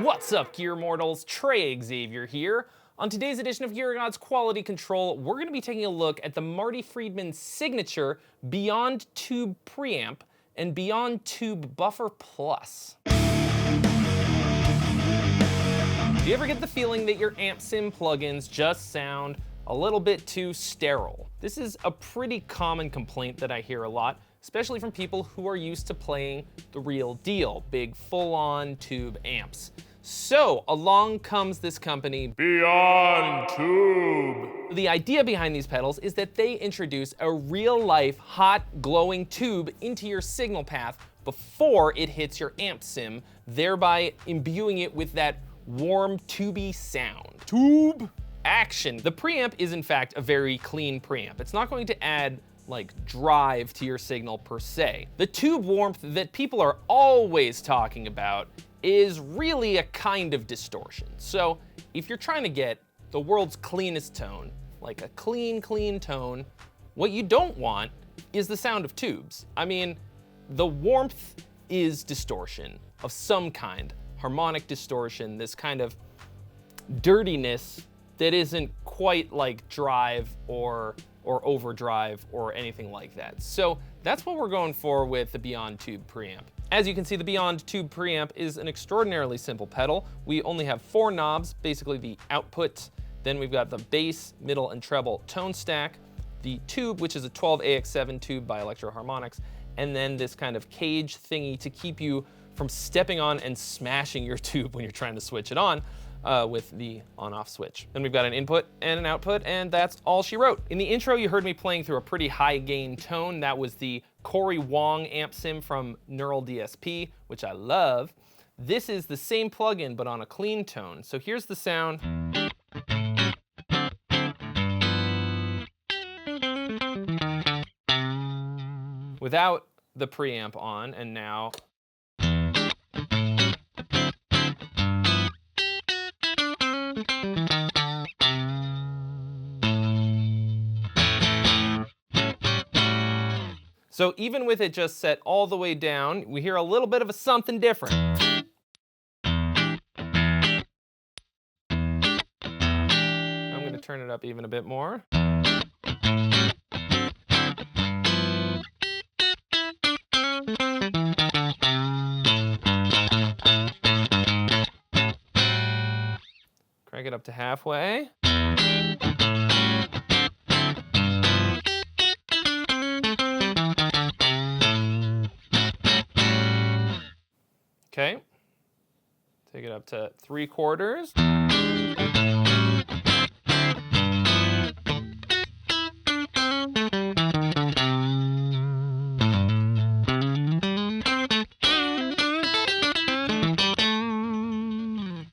What's up, Gear Mortals? Trey Xavier here. On today's edition of Gear Gods Quality Control, we're going to be taking a look at the MARTY FRIEDMAN signature Beyond Tube Preamp and Beyond Tube Buffer Plus. Do you ever get the feeling that your amp sim plugins just sound a little bit too sterile? This is a pretty common complaint that I hear a lot, especially from people who are used to playing the real deal, big full-on tube amps. So along comes this company, Beyond Tube. The idea behind these pedals is that they introduce a real-life, hot, glowing tube into your signal path before it hits your amp sim, thereby imbuing it with that warm, tubey sound. Tube action. The preamp is in fact a very clean preamp. It's not going to add like drive to your signal per se. The tube warmth that people are always talking about is really a kind of distortion. So if you're trying to get the world's cleanest tone, like a clean tone, what you don't want is the sound of tubes. I mean, the warmth is distortion of some kind, harmonic distortion, this kind of dirtiness that isn't quite like drive or overdrive or anything like that. So that's what we're going for with the Beyond Tube preamp. As you can see, the Beyond Tube preamp is an extraordinarily simple pedal. We only have 4 knobs, basically the output. Then we've got the bass, middle, and treble tone stack, the tube, which is a 12 AX7 tube by Electro Harmonics, and then this kind of cage thingy to keep you from stepping on and smashing your tube when you're trying to switch it on with the on-off switch. Then we've got an input and an output, and that's all she wrote. In the intro, you heard me playing through a pretty high gain tone. That was the Corey Wong amp sim from Neural DSP, which I love. This is the same plugin, but on a clean tone. So here's the sound. Without the preamp on, and now. So even with it just set all the way down, we hear a little bit of a something different. I'm gonna turn it up even a bit more. Crank it up to halfway. Okay, take it up to 3/4.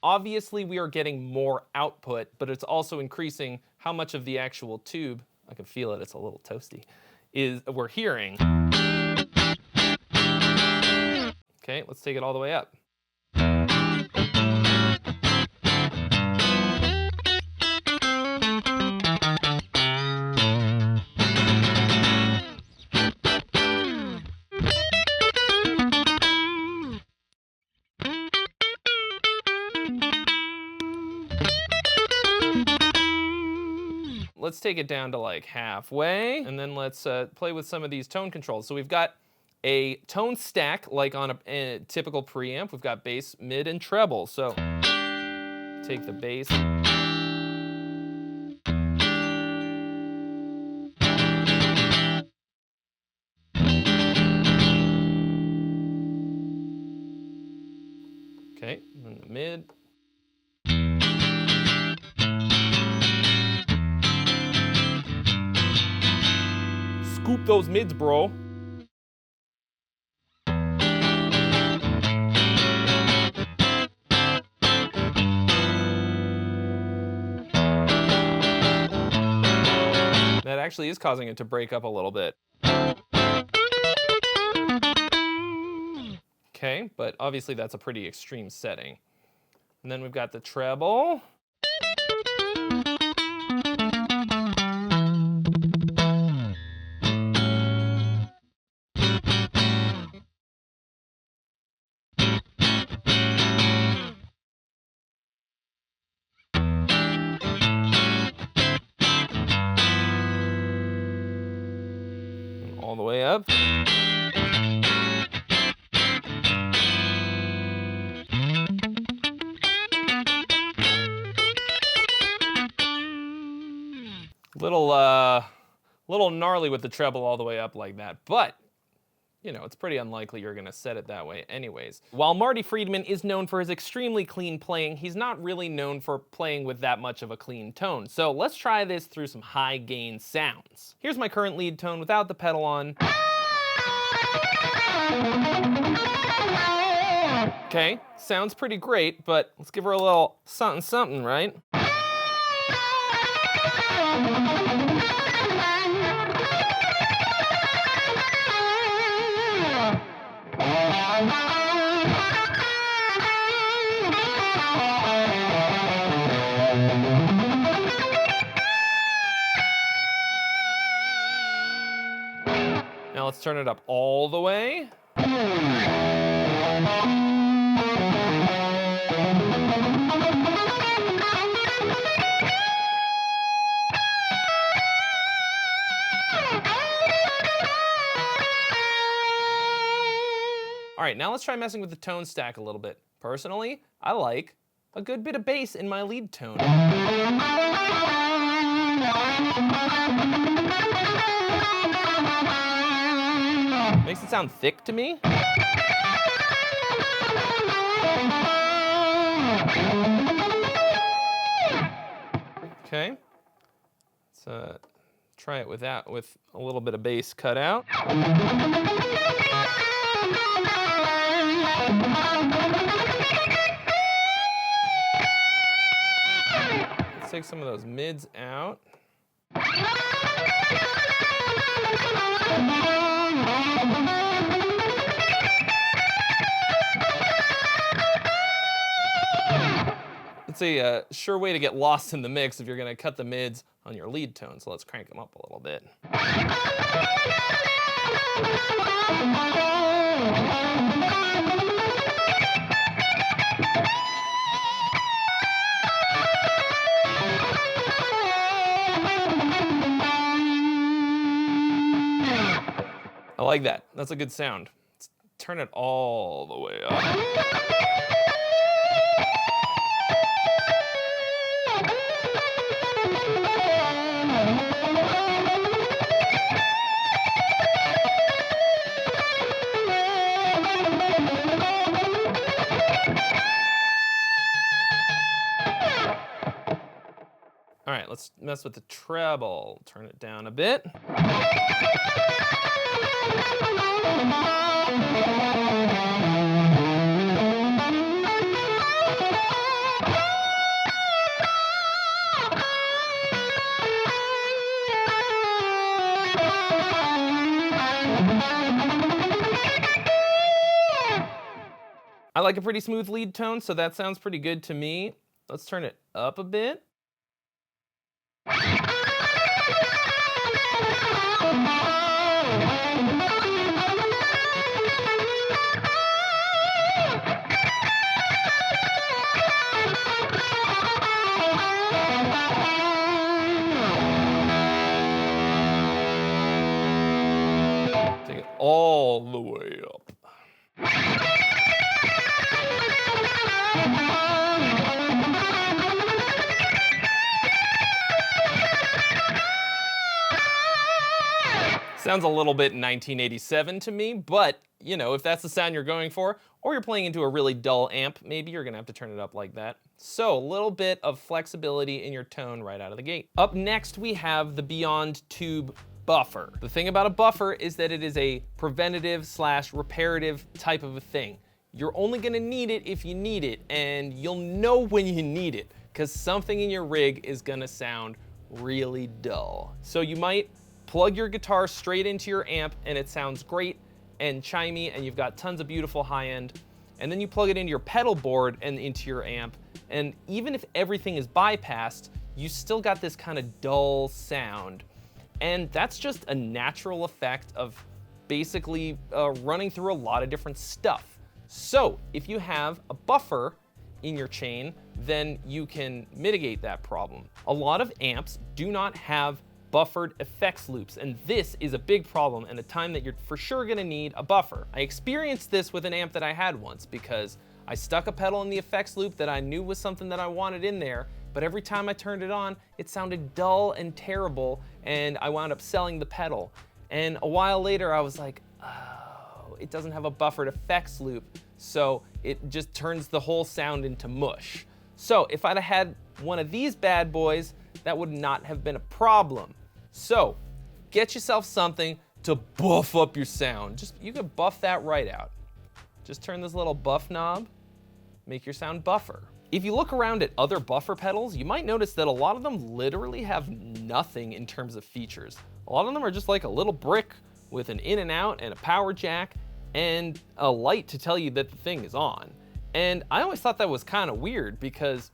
Obviously, we are getting more output, but it's also increasing how much of the actual tube, I can feel it, it's a little toasty, is we're hearing. Okay, let's take it all the way up. Let's take it down to like halfway, and then let's play with some of these tone controls. So we've got a tone stack like on a typical preamp. We've got bass, mid, and treble. So take the bass. Okay, and the mid. Scoop those mids, bro. That actually is causing it to break up a little bit. Okay, but obviously that's a pretty extreme setting. And then we've got the treble. all the way up. Little gnarly with the treble all the way up like that, but you know, it's pretty unlikely you're gonna set it that way anyways. While Marty Friedman is known for his extremely clean playing, he's not really known for playing with that much of a clean tone. So let's try this through some high gain sounds. Here's my current lead tone without the pedal on. Okay, sounds pretty great, but let's give her a little something something, right? Now let's turn it up all the way. All right, now let's try messing with the tone stack a little bit. Personally, I like a good bit of bass in my lead tone. Makes it sound thick to me. Okay, let's try it with a little bit of bass cut out. Let's take some of those mids out. It's a sure way to get lost in the mix if you're gonna cut the mids on your lead tone, so let's crank them up a little bit. I like that. That's a good sound. Let's turn it all the way up. All right, let's mess with the treble. Turn it down a bit. I like a pretty smooth lead tone, so that sounds pretty good to me. Let's turn it up a bit. Take it all the way up. Sounds a little bit 1987 to me, but you know, if that's the sound you're going for, or you're playing into a really dull amp, maybe you're gonna have to turn it up like that. So a little bit of flexibility in your tone right out of the gate. Up next, we have the Beyond Tube buffer. The thing about a buffer is that it is a preventative / reparative type of a thing. You're only gonna need it if you need it, and you'll know when you need it, because something in your rig is gonna sound really dull. So you might plug your guitar straight into your amp and it sounds great and chimey and you've got tons of beautiful high end, and then you plug it into your pedal board and into your amp, and even if everything is bypassed, you still got this kind of dull sound. And that's just a natural effect of basically running through a lot of different stuff. So if you have a buffer in your chain, then you can mitigate that problem. A lot of amps do not have buffered effects loops, and this is a big problem and a time that you're for sure gonna need a buffer. I experienced this with an amp that I had once because I stuck a pedal in the effects loop that I knew was something that I wanted in there, but every time I turned it on, it sounded dull and terrible, and I wound up selling the pedal. And a while later, I was like, oh, it doesn't have a buffered effects loop, so it just turns the whole sound into mush. So if I'd have had one of these bad boys, that would not have been a problem. So get yourself something to buff up your sound. You can buff that right out. Just turn this little buff knob, make your sound buffer. If you look around at other buffer pedals, you might notice that a lot of them literally have nothing in terms of features. A lot of them are just like a little brick with an in and out and a power jack and a light to tell you that the thing is on. And I always thought that was kind of weird because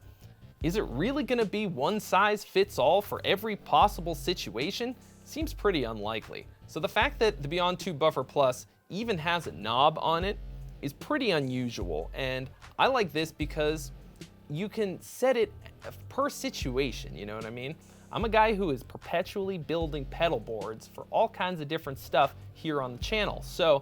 is it really gonna be one size fits all for every possible situation? Seems pretty unlikely. So the fact that the Beyond Tube Buffer Plus even has a knob on it is pretty unusual. And I like this because you can set it per situation, you know what I mean? I'm a guy who is perpetually building pedal boards for all kinds of different stuff here on the channel. So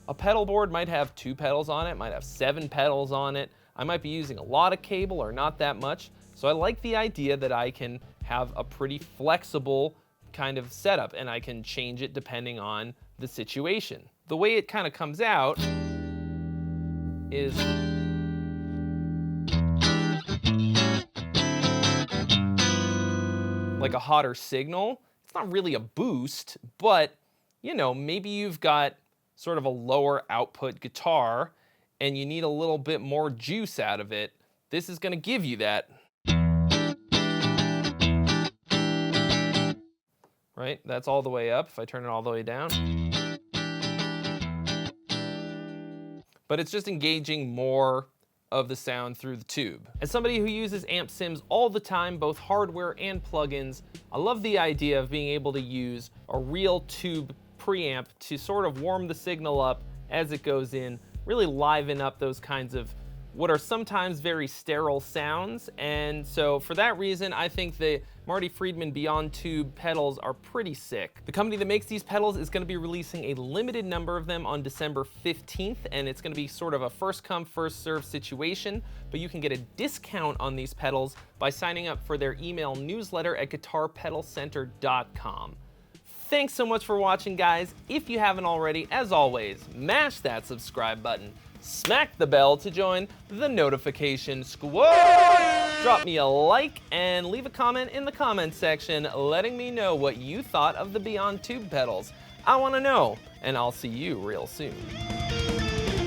a pedal board might have 2 pedals on it, might have 7 pedals on it. I might be using a lot of cable or not that much. So I like the idea that I can have a pretty flexible kind of setup and I can change it depending on the situation. The way it kind of comes out is like a hotter signal. It's not really a boost, but you know, maybe you've got sort of a lower output guitar and you need a little bit more juice out of it. This is gonna give you that. Right, that's all the way up. If I turn it all the way down. But it's just engaging more of the sound through the tube. As somebody who uses amp sims all the time, both hardware and plugins, I love the idea of being able to use a real tube preamp to sort of warm the signal up as it goes in, really liven up those kinds of what are sometimes very sterile sounds. And so for that reason, I think the MARTY FRIEDMAN Beyond Tube pedals are pretty sick. The company that makes these pedals is gonna be releasing a limited number of them on December 15th, and it's gonna be sort of a first come, first serve situation, but you can get a discount on these pedals by signing up for their email newsletter at guitarpedalcenter.com. Thanks so much for watching, guys. If you haven't already, as always, mash that subscribe button. Smack the bell to join the notification squad. Drop me a like and leave a comment in the comment section letting me know what you thought of the Beyond Tube pedals. I want to know, and I'll see you real soon.